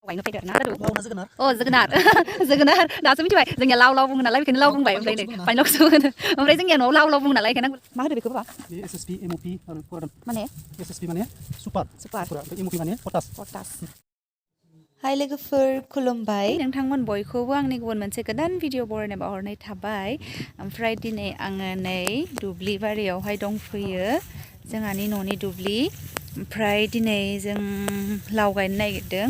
गायनो फैदो ना दादु अ जोगोनार जोगोनार दासो मिथिबाय जोंनिया लाव लाव बुङो नालाय बेखायनो लाव बुंबाय ओमफ्राय नै फाइनालसो होनो ओमफ्राय जोंनिया न'आव लाव लाव बुङो नालाय बेखायनो मा होनो बेखौ बाबा बे एसएसपि एमओपि आरो फरादन माने एसएसपि माने सुपार ओमफ्राय एमओपि माने पटास हाय लोगोफोर खुलुमबाय नोंथांमोन बयखौबो आंनि गुबुन मोनसे गोदान भिडिअ बरायनाय बावहरनाय थाबाय ओमफ्राय दिनै आङो नै दुब्लि बारियावहाय दंफैयो जोंहानि न'नि दुब्लि ओमफ्राय दिनै जों लाव गायनो नागिरदों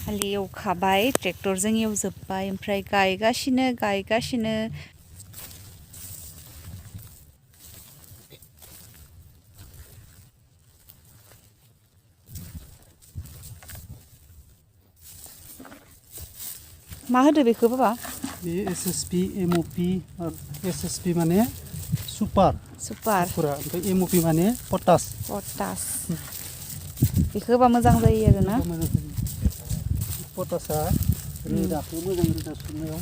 हालि एवखाबाय ट्रेक्टरजों एवजोब्बाय ओमफ्राय गायगासिनो मा होदो बेखौ बाबा बे एसएसपि एमओपि आरो एसएसपि माने सुपार ओमफ्राय एमओपि माने पटास बेखौ होबा मोजां जायो आरोना पटासा रोदाखौ मोजां रोदा सुनायाव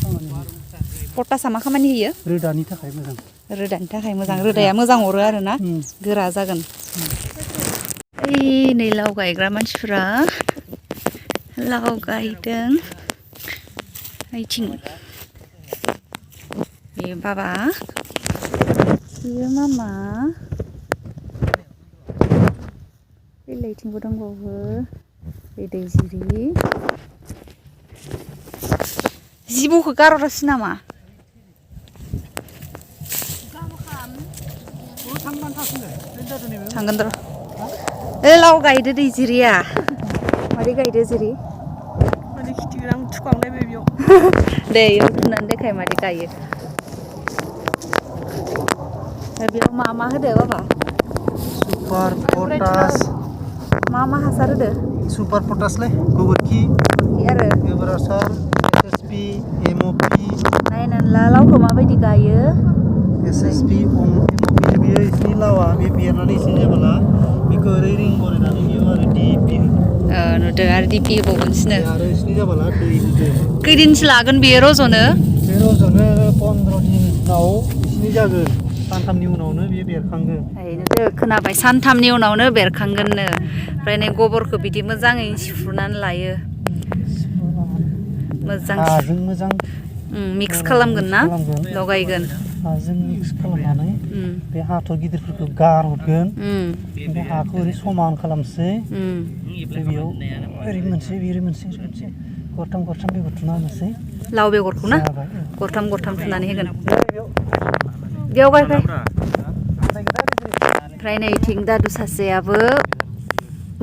खामानि होयो पटासा मा खामानि होयो रोदानि थाखाय मोजां रोदाया मोजां अरो आरोना गोरा जागोन ओइ नै लाव गायग्रा मानसिफ्रा लाव गायदों ओइथिं बे बाबा बेयो मामा बेलायथिंबो दंबावो बे दैजिरि जिबौखौ गारहरासै नामा थांगोन र' लाव गायदो दैजिरिया मारै गायदो जिरि माने खिथिग्रा आं थुखांनाय बेयाव दे इयाव थुनानै देखाय मादै गायो बेयाव मा होदो बाबा सुपार पटास मा हासार होदो सुपार पटासलै गोबोरखि आरो गोबोर हासार एसएसपि एमओपि नायनानै ला लावखौ माबायदि गायो एसएसपि एमओपि बेयो इसनि लावा बे बेरनानै इसनि जाबोला बेखौ ओरै रिं बनायनानै बेयाव आरो डिपि नुदों आरो डिपि होबावगोनसोनो आरो इसनि जाबोला दै होदो खैदिनसो लागोन बेयो रज'नो बे रज'नो 15 दिनाव इसनि जागोन सानथामनि उनावनो बेयो बेरखांगोन नुदो खोनाबाय सानथामनि उनावनो बेरखांगोननो ओमफ्राय नै गोबोरखौ बिदि मोजाङै सिफ्रुनानै लायो मोजां मिक्स खालामगोन ना लगायगोन हाजों मिक्स खालामनानै बे हाथर गिदिरफोरखौ गारहरगोन बे हाखौ ओरै समान खालामसै बेयाव ओरै मोनसे गरथाम बेगर थुना होनोसै लाव बेगरखौ ना गरथाम थुनानै होगोन बेयाव गायबाय ओमफ्राय नैथिं दादु सासेयाबो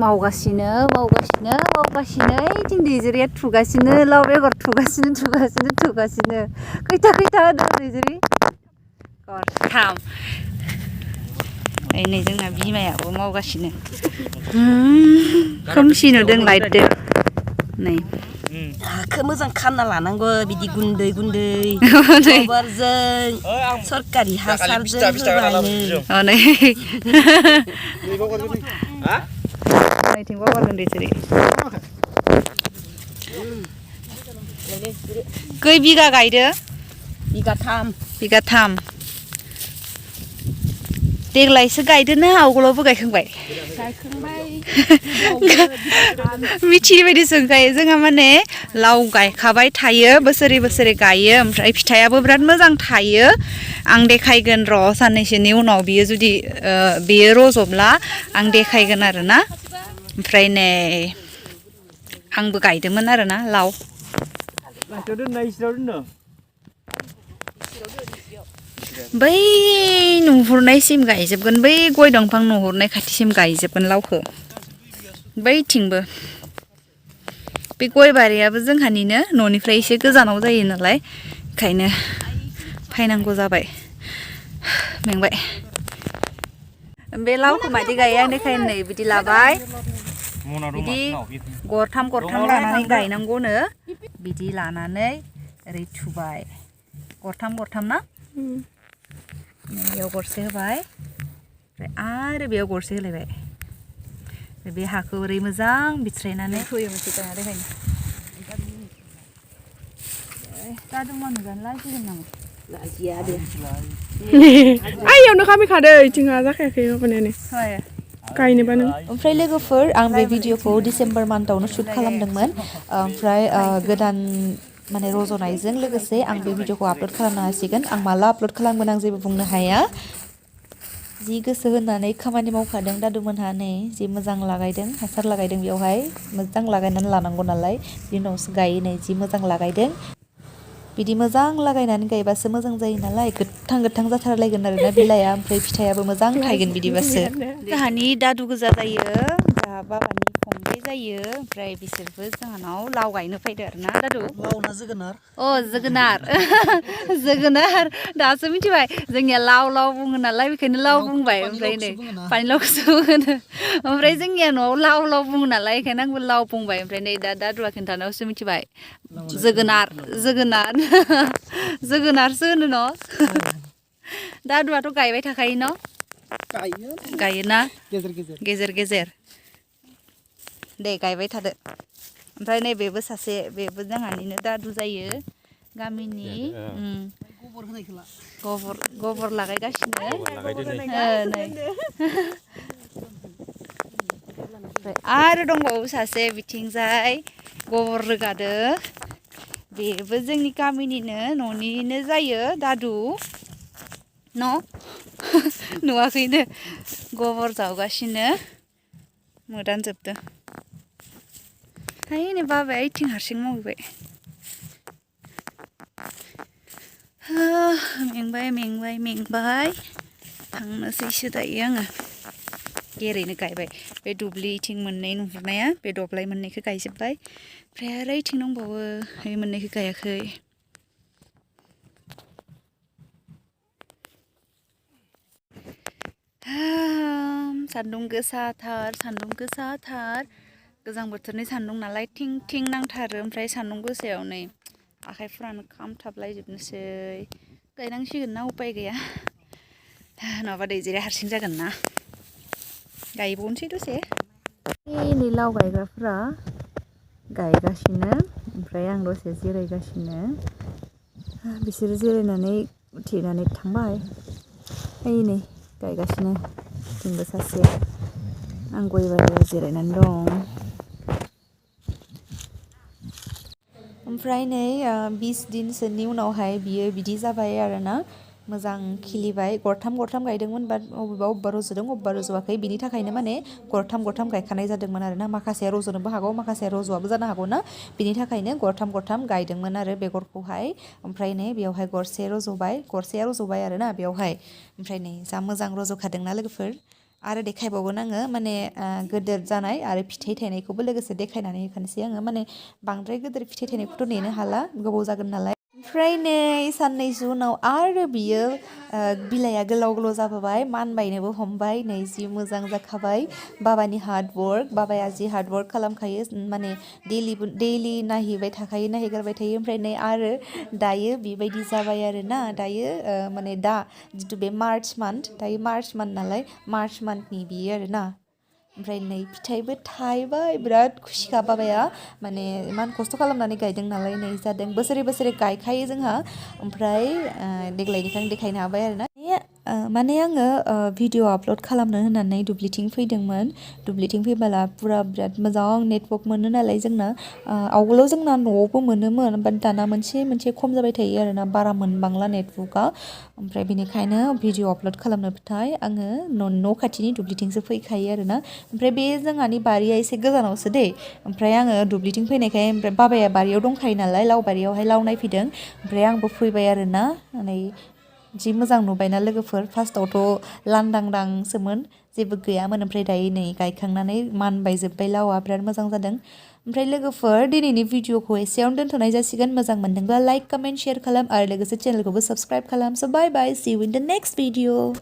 मावगासिनो ओइथिं दैजिरिया थुगासिनो लाव बेगर थुगासिनो खैथा होदो दैजिरि गरथाम नै जोंना बिमायाबो मावगासिनो खोमसि नुदों लाइटदो नै हाखौ मोजां खामना लानांगौ बिदि गुन्दै गोबोरजों सरकारि हासारजों होबानो नैथिंबो हरगोन दैजिरि खै बिगा गायदो बिगाथाम देग्लायसो गायदोना आवगोलावबो गायखांबाय मिथियै बायदि सोंखायो जोंहा माने लाव गायखाबाय थायो बोसोरै गायो ओमफ्राय फिथाइयाबो बिराद मोजां थायो आं देखायगोन र' साननैसोनि उनाव बियो जुदि बेयो रज'ब्ला आं देखायगोन आरोना ओमफ्राय नै आंबो गायदोंमोन आरोना लाव बै नुहुरनायसिम गायजोबगोन बै गय दंफां नुहुरनाय खाथिसिम गायजोबगोन लावखौ बैथिंबो बे गय बारियाबो जोंहानिनो न'निफ्राय एसे गोजानाव जायो नालाय ओंखायनो फैनांगौ जाबाय मेंबाय बे लावखौ मादि गायो आं देखायनो नै बिदि लाबाय बिदि गरथाम लानानै गायनांगौनो बिदि लानानै ओरै थुबाय गरथाम ना बेयाव गरसे होबाय ओमफ्राय आरो बेयाव गरसे होलायबाय बे हाखौ ओरै मोजां बिथ्रायनानै होयो मोनसे गायना देखायनो जादोंमोन नुजानो लाजिगोन नामा लाजिया दे आइयावनो खामिखादो इथिंहा जाखायाखै माबानायानो गायनोबा नों ओमफ्राय लोगोफोर आं बे भिडिअखौ डिसेम्बर मान्थआवनो शुट खालामदोंमोन ओमफ्राय गोदान माने रज'नायजों लोगोसे आं बे भिडिअखौ आपल'ड खालामनो हासिगोन आं माला आपल'ड खालामगोन आं जेबो बुंनो हाया जि गोसो होनानै खामानि मावखादों दादुमोनहा नै जि मोजां लागायदों हासार लागायदों बेवहाय मोजां लागायनानै लानांगौ नालाय बिनि उनावसो गायो नै जि मोजां लागायदों बिदि मोजां लागायनानै गायबासो मोजां जायो नालाय गोथां गोथां जाथारलायगोन आरोना बिलाइआ ओमफ्राय फिथाइयाबो मोजां थायगोन बिदिबासो जोंहानि दादु गोजा जायो जोंहा बाबानि फंबाय जायो ओमफ्राय बिसोरबो जोंहानाव लाव गायनो फैदो आरोना दादु लावना जोगोनार अ जोगोनार जोगोनार दासो मिथिबाय जोंनिया लाव लाव बुङो नालाय बेखायनो लाव बुंबाय ओमफ्राय नै पानिलावखौसो होनो ओमफ्राय जोंनिया न'आव लाव लाव बुङो नालाय बेखायनो आंबो लाव बुंबाय ओमफ्राय नै दा दादुआ खिन्थानायावसो मिथिबाय जोगोनार जोगोनार जोगोनारसो होनो न' दादुआथ' गायबाय थाखायो न' गायोना गेजेर गेजेर दे गायबाय थादो ओमफ्राय नैबेबो सासे बेबो जोंहानिनो दादु जायो गामिनि गोबोर लागायगासिनो नै ओमफ्राय आरो दंबावो सासे बिथिंजाय गोबोर रोगादो बेबो जोंनि गामिनिनो न'निनो जायो दादु न' नुवाखैनो गोबोर जावगासिनो मोदानजोबदों हाय नै बाबाया इथिं हारसिं मावहैबाय मेंबाय थांनोसैसो दायो आङो गेरैनो गायबाय बे दुब्लिथिं मोननै नुहुरनाया बे दब्लाय मोननैखौ गायजोब्बाय ओमफ्राय आरो इथिं दंबावो बे मोननैखौ गायाखै सान्दुं गोसाथार गोजां बोथोरनि सान्दुं नालाय थिं थिं नांथारो ओमफ्राय सान्दुं गोसायाव नै आखाइफ्रानो खामथाबलायजोबनोसै गायनांसिगोन ना उपाय गैया नङाबा दैजेरा हारसिं जागोन ना गायबावनोसै दसे नै लाव गायग्राफ्रा गायगासिनो ओमफ्राय आं दसे जिरायगासिनो बिसोरो जिरायनानै उथिनानै थांबाय ओइ नै गायगासिनो जोंबो सासे आं गय बारियाव जिरायनानै दं ओमफ्राय नै 20 दिनसोनि उनावहाय बियो बिदि जाबाय आरोना मोजां खिलिबाय गरथाम गायदोंमोन बाट अबेबा रज'दों अबेबा रज'वाखै बिनि थाखायनो माने गरथाम गायखानाय जादोंमोन आरोना माखासेया रज'नोबो हागौ माखासेया रज'वाबो जानो हागौ ना बिनि थाखायनो गरथाम गायदोंमोन आरो बेगरखौहाय ओमफ्राय नै बेवहाय गरसेया रज'बाय आरोना बेवहाय ओमफ्राय नै जा मोजां रज'खादोंना लोगोफोर आरो देखायबावगोन आङो माने गोदोर जानाय आरो फिथाइ थायनायखौबो लोगोसे देखायनानै होखानोसै आङो माने बांद्राय गोदोर फिथाइ थायनायखौथ' नेनो हाला गोबाव जागोन नालाय ओमफ्राय नै साननैसो उनाव आरो बियो बिलाइया गोलाव जाबोबाय मानबायनोबो हमबाय नै जि मोजां जाखाबाय बाबानि हार्डवर्क बाबाया जि हार्डवर्क खालामखायो माने दैलि नायहैगारबाय थायो ओमफ्राय नै आरो दायो बेबायदि जाबाय आरोना दायो माने दा जिथु बे मार्च मान्थ नालाय मार्च मान्थनि बियो आरोना ओमफ्राय नै फिथाइबो थायबाय बिराद खुसिखा बाबाया माने इमान खस्थ' खालामनानै गायदों नालाय नै जादों बोसोरे गायखायो जोंहा ओमफ्राय देग्लायनिखौ आं देखायनो हाबाय आरोना माने आङो भिडिअ आपल'ड खालामनो होननानै दुब्लिथिं फैदोंमोन दुब्लिथिं फैबोला बिराद मोजां नेटवर्क मोनो नालाय जोंना आवगोलाव जोंना न'आवबो मोनोमोन बाट दाना मोनसे खम जाबाय थायो आरोना बारा मोनबांला नेटवर्कआ ओमफ्राय बेनिखायनो भिडिअ आपल'ड खालामनोबाथाय आङो न' खाथिनि दुब्लिथिंसो फैखायो आरोना ओमफ्राय बे जोंहानि बारिया एसे गोजानावसो दै ओमफ्राय आङो दुब्लिथिं फैनायखाय ओमफ्राय बाबाया बारियाव दंखायो नालाय लाव बारियावहाय लाव नायफैदों ओमफ्राय आंबो फैबाय आरोना नै जि मोजां नुबायना लोगोफोर फार्स्टआवथ' लांदांसोमोन जेबो गैयामोन ओमफ्राय दायो नै गायखांनानै मानबायजोब्बाय लावआ बिराद मोजां जादों ओमफ्राय लोगोफोर दिनैनि भिडिअखौ एसेयावनो दोनथ'नाय जासिगोन मोजां मोनदोंब्ला लाइक कमेन्ट शेयार खालाम आरो लोगोसे चेनेलखौबो साबस्क्राइब खालाम स' बाय C you in the next video